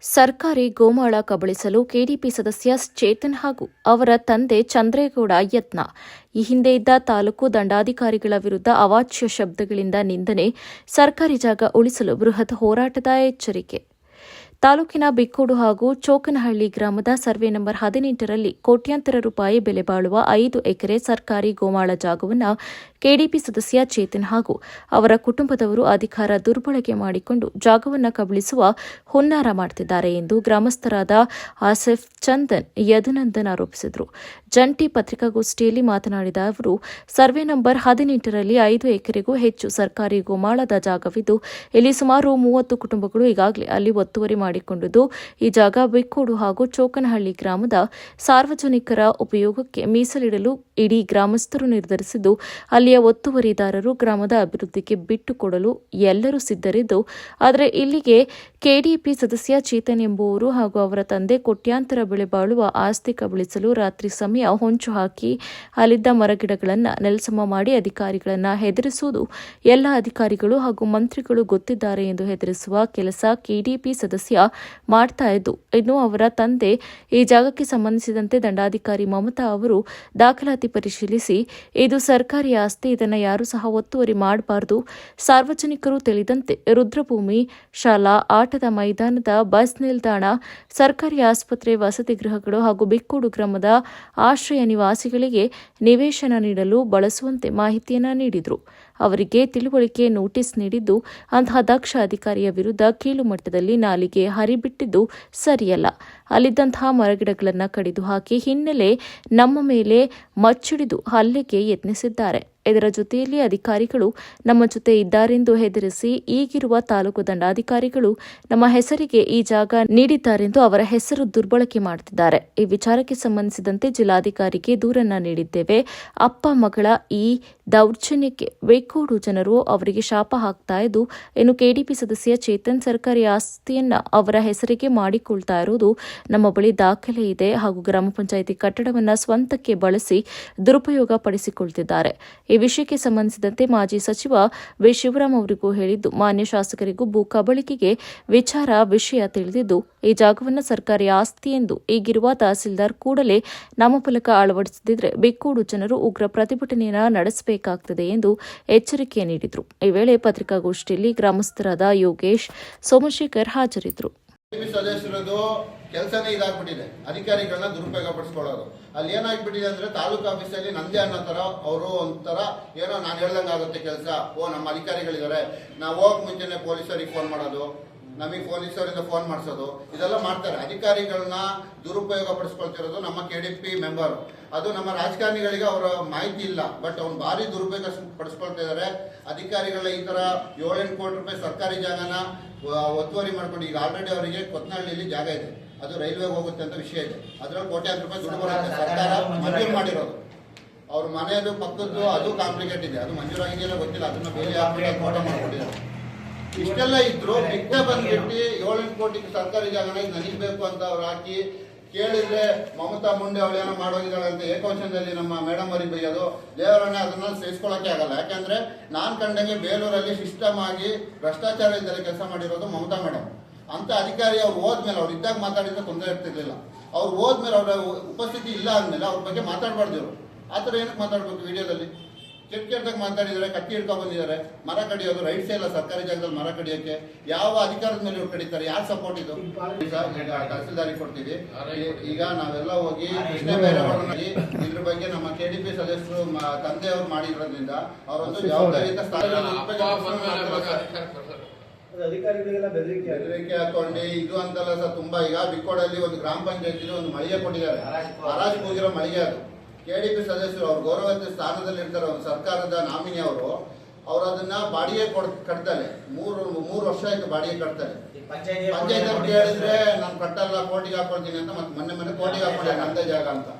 ಸರ್ಕಾರಿ ಗೋಮಾಳ ಕಬಳಿಸಲು ಕೆಡಿಪಿ ಸದಸ್ಯ ಚೇತನ್ ಹಾಗೂ ಅವರ ತಂದೆ ಚಂದ್ರೇಗೌಡ ಯತ್ನ. ಈ ಹಿಂದೆ ಇದ್ದ ತಾಲೂಕು ದಂಡಾಧಿಕಾರಿಗಳ ವಿರುದ್ಧ ಅವಾಚ್ಯ ಶಬ್ದಗಳಿಂದ ನಿಂದನೆ, ಸರ್ಕಾರಿ ಜಾಗ ಉಳಿಸಲು ಬೃಹತ್ ಹೋರಾಟದ ಎಚ್ಚರಿಕೆ. ತಾಲೂಕಿನ ಬಿಕ್ಕೋಡು ಹಾಗೂ ಚೋಕನಹಳ್ಳಿ ಗ್ರಾಮದ ಸರ್ವೆ ನಂಬರ್ 18ರಲ್ಲಿ ಕೋಟ್ಯಾಂತರ ರೂಪಾಯಿ ಬೆಲೆ ಬಾಳುವ 5 ಎಕರೆ ಸರ್ಕಾರಿ ಗೋಮಾಳ ಜಾಗವನ್ನು ಕೆಡಿಪಿ ಸದಸ್ಯ ಚೇತನ್ ಹಾಗೂ ಅವರ ಕುಟುಂಬದವರು ಅಧಿಕಾರ ದುರ್ಬಳಕೆ ಮಾಡಿಕೊಂಡು ಜಾಗವನ್ನು ಕಬಳಿಸುವ ಹುನ್ನಾರ ಮಾಡುತ್ತಿದ್ದಾರೆ ಎಂದು ಗ್ರಾಮಸ್ಥರಾದ ಆಸಿಫ್, ಚಂದನ್, ಯದುನಂದನ್ ಆರೋಪಿಸಿದರು. ಜಂಟಿ ಪತ್ರಿಕಾಗೋಷ್ಠಿಯಲ್ಲಿ ಮಾತನಾಡಿದ ಅವರು, ಸರ್ವೆ ನಂಬರ್ 18ರಲ್ಲಿ 5 ಎಕರೆಗೂ ಹೆಚ್ಚು ಸರ್ಕಾರಿ ಗೋಮಾಳದ ಜಾಗವಿದ್ದು, ಇಲ್ಲಿ ಸುಮಾರು 30 ಕುಟುಂಬಗಳು ಈಗಾಗಲೇ ಅಲ್ಲಿ ಒತ್ತುವರಿ ಮಾಡಿಕೊಂಡಿದ್ದು, ಈ ಜಾಗ ಬಿಕ್ಕೋಡು ಹಾಗೂ ಚೋಕನಹಳ್ಳಿ ಗ್ರಾಮದ ಸಾರ್ವಜನಿಕರ ಉಪಯೋಗಕ್ಕೆ ಮೀಸಲಿಡಲು ಇಡೀ ಗ್ರಾಮಸ್ಥರು ನಿರ್ಧರಿಸಿದ್ದು, ಅಲ್ಲಿಯ ಒತ್ತುವರಿದಾರರು ಗ್ರಾಮದ ಅಭಿವೃದ್ಧಿಗೆ ಬಿಟ್ಟುಕೊಡಲು ಎಲ್ಲರೂ ಸಿದ್ಧರಿದ್ದು, ಆದರೆ ಇಲ್ಲಿಗೆ ಕೆಡಿಪಿ ಸದಸ್ಯ ಚೇತನ್ ಎಂಬುವರು ಹಾಗೂ ಅವರ ತಂದೆ ಕೋಟ್ಯಾಂತರ ಬೆಲೆ ಬಾಳುವ ಆಸ್ತಿ ಕಬಳಿಸಲು ರಾತ್ರಿ ಸಮಯ ಹೊಂಚು ಹಾಕಿ ಅಲ್ಲಿದ್ದ ಮರಗಿಡಗಳನ್ನು ನೆಲಸಮ ಮಾಡಿ ಅಧಿಕಾರಿಗಳನ್ನು ಹೆದರಿಸುವುದು ಎಲ್ಲ ಅಧಿಕಾರಿಗಳು ಹಾಗೂ ಮಂತ್ರಿಗಳು ಗೊತ್ತಿದ್ದಾರೆ ಎಂದು ಹೆದರಿಸುವ ಕೆಲಸ ಕೆಡಿಪಿ ಸದಸ್ಯ ಮಾಡ್ತಾ ಇದ್ದು, ಇನ್ನು ಅವರ ತಂದೆ ಈ ಜಾಗಕ್ಕೆ ಸಂಬಂಧಿಸಿದಂತೆ ದಂಡಾಧಿಕಾರಿ ಮಮತಾ ಅವರು ದಾಖಲಾತಿ ಪರಿಶೀಲಿಸಿ, ಇದು ಸರ್ಕಾರಿ ಆಸ್ತಿ, ಇದನ್ನು ಯಾರೂ ಸಹ ಒತ್ತುವರಿ ಮಾಡಬಾರದು, ಸಾರ್ವಜನಿಕರು ತಿಳಿದಂತೆ ರುದ್ರಭೂಮಿ, ಶಾಲಾ, ಆಟದ ಮೈದಾನದ, ಬಸ್ ನಿಲ್ದಾಣ, ಸರ್ಕಾರಿ ಆಸ್ಪತ್ರೆ, ವಸತಿ ಗೃಹಗಳು ಹಾಗೂ ಬಿಕ್ಕೋಡು ಗ್ರಾಮದ ಆಶ್ರಯ ನಿವಾಸಿಗಳಿಗೆ ನಿವೇಶನ ನೀಡಲು ಬಳಸುವಂತೆ ಮಾಹಿತಿಯನ್ನು ನೀಡಿದರು. ಅವರಿಗೆ ತಿಳುವಳಿಕೆ ನೋಟಿಸ್ ನೀಡಿದ್ದು, ಅಂತಹ ದಕ್ಷ ಅಧಿಕಾರಿಯ ವಿರುದ್ಧ ಕೀಳು ಮಟ್ಟದಲ್ಲಿ ನಾಲಿಗೆ ಹರಿಬಿಟ್ಟಿದ್ದು ಸರಿಯಲ್ಲ. ಅಲ್ಲಿದ್ದಂತಹ ಮರಗಿಡಗಳನ್ನು ಕಡಿದು ಹಾಕಿ ಹಿನ್ನೆಲೆ ನಮ್ಮ ಮೇಲೆ ಮಚ್ಚಿಡಿದು ಹಲ್ಲೆಗೆ ಯತ್ನಿಸಿದ್ದಾರೆ. ಇದರ ಜೊತೆಯಲ್ಲಿ ಅಧಿಕಾರಿಗಳು ನಮ್ಮ ಜೊತೆ ಇದ್ದಾರೆಂದು ಹೆದರಿಸಿ ಈಗಿರುವ ತಾಲೂಕು ದಂಡಾಧಿಕಾರಿಗಳು ನಮ್ಮ ಹೆಸರಿಗೆ ಈ ಜಾಗ ನೀಡಿದ್ದಾರೆಂದು ಅವರ ಹೆಸರು ದುರ್ಬಳಕೆ ಮಾಡುತ್ತಿದ್ದಾರೆ. ಈ ವಿಚಾರಕ್ಕೆ ಸಂಬಂಧಿಸಿದಂತೆ ಜಿಲ್ಲಾಧಿಕಾರಿಗೆ ದೂರನ್ನ ನೀಡಿದ್ದೇವೆ. ಅಪ್ಪ ಮಗಳ ಈ ದೌರ್ಜನ್ಯಕ್ಕೆ ಬಿಕ್ಕೋಡು ಜನರು ಅವರಿಗೆ ಶಾಪ ಹಾಕ್ತಾ ಇದ್ದು, ಇನ್ನು ಕೆಡಿಪಿ ಸದಸ್ಯ ಚೇತನ್ ಸರ್ಕಾರಿ ಆಸ್ತಿಯನ್ನ ಅವರ ಹೆಸರಿಗೆ ಮಾಡಿಕೊಳ್ತಾ ಇರುವುದು ನಮ್ಮ ಬಳಿ ದಾಖಲೆ ಇದೆ ಹಾಗೂ ಗ್ರಾಮ ಪಂಚಾಯಿತಿ ಕಟ್ಟಡವನ್ನ ಸ್ವಂತಕ್ಕೆ ಬಳಸಿ ದುರುಪಯೋಗ ಪಡಿಸಿಕೊಳ್ತಿದ್ದಾರೆ. ಈ ವಿಷಯಕ್ಕೆ ಸಂಬಂಧಿಸಿದಂತೆ ಮಾಜಿ ಸಚಿವ ವಿ. ಶಿವರಾಮ್ ಅವರಿಗೂ ಹೇಳಿದ್ದು, ಮಾನ್ಯ ಶಾಸಕರಿಗೂ ಭೂ ಕಬಳಿಕೆಗೆ ವಿಷಯ ತಿಳಿದಿದ್ದು, ಈ ಜಾಗವನ್ನು ಸರ್ಕಾರಿ ಆಸ್ತಿ ಎಂದು ಈಗಿರುವ ತಹಸೀಲ್ದಾರ್ ಕೂಡಲೇ ನಾಮಫಲಕ ಅಳವಡಿಸದಿದ್ದರೆ ಬಿಕ್ಕೋಡು ಜನರು ಉಗ್ರ ಪ್ರತಿಭಟನೆಯನ್ನು ನಡೆಸಬೇಕಾಗುತ್ತದೆ ಎಂದು ಎಚ್ಚರಿಕೆ ನೀಡಿದರು. ಈ ವೇಳೆ ಪತ್ರಿಕಾಗೋಷ್ಠಿಯಲ್ಲಿ ಗ್ರಾಮಸ್ಥರಾದ ಯೋಗೇಶ್, ಸೋಮಶೇಖರ್ ಹಾಜರಿದ್ದರು. ಸದಸ್ಯರದು ಕೆಲಸನೇ ಇದಾಗ್ಬಿಟ್ಟಿದೆ, ಅಧಿಕಾರಿಗಳನ್ನ ದುರುಪಯೋಗ ಪಡಿಸ್ಕೊಳ್ಳೋದು. ಅಲ್ಲಿ ಏನಾಗ್ಬಿಟ್ಟಿದೆ ಅಂದ್ರೆ ತಾಲೂಕು ಆಫೀಸಲ್ಲಿ ನಂದೇ ಅನ್ನೋ ತರ ಅವರು ಒಂಥರ ಏನೋ ನಾನು ಹೇಳ್ದಂಗಾಗುತ್ತೆ ಕೆಲಸ. ನಮ್ಮ ಅಧಿಕಾರಿಗಳಿದ್ದಾರೆ, ನಾವು ಹೋಗಕ್ ಮುಂಚೆನೆ ಪೊಲೀಸರಿಗೆ ಫೋನ್ ಮಾಡೋದು, ನಮಗೆ ಪೊಲೀಸರಿಂದ ಫೋನ್ ಮಾಡಿಸೋದು, ಇದೆಲ್ಲ ಮಾಡ್ತಾರೆ. ಅಧಿಕಾರಿಗಳನ್ನ ದುರುಪಯೋಗ ಪಡಿಸ್ಕೊಳ್ತಿರೋದು ನಮ್ಮ ಕೆಡಿಪಿ ಮೆಂಬರ್. ಅದು ನಮ್ಮ ರಾಜಕಾರಣಿಗಳಿಗೆ ಅವರ ಮಾಹಿತಿ ಇಲ್ಲ, ಬಟ್ ಅವ್ನು ಭಾರಿ ದುರುಪಯೋಗ ಪಡಿಸ್ಕೊಳ್ತಾ ಇದ್ದಾರೆ. ಅಧಿಕಾರಿಗಳ ಈ ತರ 7-8 ಕೋಟಿ ರೂಪಾಯಿ ಸರ್ಕಾರಿ ಜಾಗನ ಒತ್ತುವರಿ ಮಾಡ್ಕೊಂಡು, ಈಗ ಆಲ್ರೆಡಿ ಅವರಿಗೆ ಕೊತ್ನಹಳ್ಳಿಯಲ್ಲಿ ಜಾಗ ಇದೆ, ಅದು ರೈಲ್ವೆ ಹೋಗುತ್ತೆ ಅಂತ ವಿಷಯ ಇದೆ. ಅದ್ರಲ್ಲಿ ಕೋಟ್ಯಾಂತರ ರೂಪಾಯಿ ದುಡ್ಡು ಬರುತ್ತೆ, ಸರ್ಕಾರ ಮಂಜೂರು ಮಾಡಿರೋದು. ಅವ್ರ ಮನೆಯದು ಪಕ್ಕದ್ದು ಅದು ಕಾಂಪ್ಲಿಕೇಟ್ ಇದೆ, ಅದು ಮಂಜೂರಾಗಿದೆಯಲ್ಲ ಗೊತ್ತಿಲ್ಲ, ಅದನ್ನ ಬೇರೆ ಹಾಕಿ ಫೋಟೋ ಮಾಡ್ಕೊಂಡಿದ್ದಾರೆ. ಇಷ್ಟೆಲ್ಲ ಇದ್ರು ಬಿಟ್ಟ ಬಂದ್ಬಿಟ್ಟು 7-8 ಕೋಟಿ ಸರ್ಕಾರಿ ಜಾಗನ ನನಗೆ ಬೇಕು ಅಂತ ಅವ್ರು ಹಾಕಿ ಕೇಳಿದ್ರೆ ಮಮತಾ ಮುಂಡೆ ಅವಳೇನೋ ಮಾಡೋಗಿದ್ದಾಳೆ ಅಂತ ಏಕವಚನದಲ್ಲಿ ನಮ್ಮ ಮೇಡಮ್ ಅವರಿಗೆ ಬೈಯೋದು. ದೇವರನ್ನ ಅದನ್ನ ಸಹಿಸ್ಕೊಳ್ಳೋಕೆ ಆಗಲ್ಲ. ಯಾಕಂದ್ರೆ ನಾನ್ ಕಂಡಂಗೆ ಬೇಲೂರಲ್ಲಿ ಸಿಸ್ಟಮ್ ಆಗಿ ಭ್ರಷ್ಟಾಚಾರ ಇದ್ದಲ್ಲಿ ಕೆಲಸ ಮಾಡಿರೋದು ಮಮತಾ ಮೇಡಮ್. ಅಂತ ಅಧಿಕಾರಿ ಅವ್ರು ಹೋದ್ಮೇಲೆ, ಅವ್ರು ಇದ್ದಾಗ ಮಾತಾಡಿದ್ರೆ ತೊಂದರೆ ಇರ್ತಿರ್ಲಿಲ್ಲ. ಅವ್ರು ಹೋದ್ಮೇಲೆ ಅವರ ಉಪಸ್ಥಿತಿ ಇಲ್ಲ ಆದ್ಮೇಲೆ ಅವ್ರ ಬಗ್ಗೆ ಮಾತಾಡಬಾರ್ದು. ಆ ಥರ ಏನಕ್ಕೆ ಮಾತಾಡ್ಬೇಕು? ವಿಡಿಯೋದಲ್ಲಿ ಕೆಟ್ಟದಾಗ ಮಾತಾಡಿದ್ದಾರೆ, ಕತ್ತಿ ಹಿಡ್ಕೊಂಡು ಬಂದಿದ್ದಾರೆ. ಮರ ಕಡಿಯೋದು ರೈಟ್ಸೇ ಇಲ್ಲ ಸರ್ಕಾರಿ ಜಾಗದಲ್ಲಿ ಮರ ಕಡಿಯೋಕೆ. ಯಾವ ಅಧಿಕಾರದ ಮೇಲೆ ಇವ್ರು ಕಡಿತಾರೆ? ಯಾರು ಸಪೋರ್ಟ್ ಇದು? ತಹಸೀಲ್ದಾರಿಗೆ ಕೊಡ್ತೀವಿ. ಈಗ ನಾವೆಲ್ಲ ಹೋಗಿ ಇದ್ರ ಬಗ್ಗೆ ನಮ್ಮ ಕೆಡಿಪಿ ಸದಸ್ಯರು ತಂದೆಯವರು ಮಾಡಿರೋದ್ರಿಂದ ಅವರೊಂದು ಜವಾಬ್ದಾರಿಯುತ ಅಧಿಕಾರಿಗಳಿಗೆಲ್ಲ ಬೆದರಿಕೆ ಹಾಕೊಂಡು ಇದು ಅಂತಲ್ಲ ಸರ್. ತುಂಬಾ ಈಗ ಬಿಕ್ಕೋಡಲ್ಲಿ ಒಂದು ಗ್ರಾಮ ಪಂಚಾಯತಿ ಒಂದು ಮಳಿಗೆ ಕೊಟ್ಟಿದ್ದಾರೆ, ಹರಾಜು ಹೋಗಿರೋ ಮಳಿಗೆ. ಅದು ಕೆಡಿಪಿ ಸದಸ್ಯರು ಅವ್ರ ಗೌರವಯುತ ಸ್ಥಾನದಲ್ಲಿ ಇರ್ತಾರೆ, ಒಂದು ಸರ್ಕಾರದ ನಾಮಿನಿ ಅವರು ಅದನ್ನ ಬಾಡಿಗೆ ಕಟ್ತಾರೆ. 3 ವರ್ಷ ಆಯ್ತು ಬಾಡಿಗೆ ಕಟ್ತಾರೆ. ಪಂಚಾಯತ್ ಅವ್ರು ಕೇಳಿದ್ರೆ ನಾನು ಕಟ್ಟಲ್ಲ, ಕೋರ್ಟಿಗೆ ಹಾಕೊಳ್ತೀನಿ ಅಂತ ಮತ್ತೆ ಮೊನ್ನೆ ಕೋರ್ಟಿಗೆ ಹಾಕೊಂಡೆ ನಂದೇ ಜಾಗ ಅಂತ.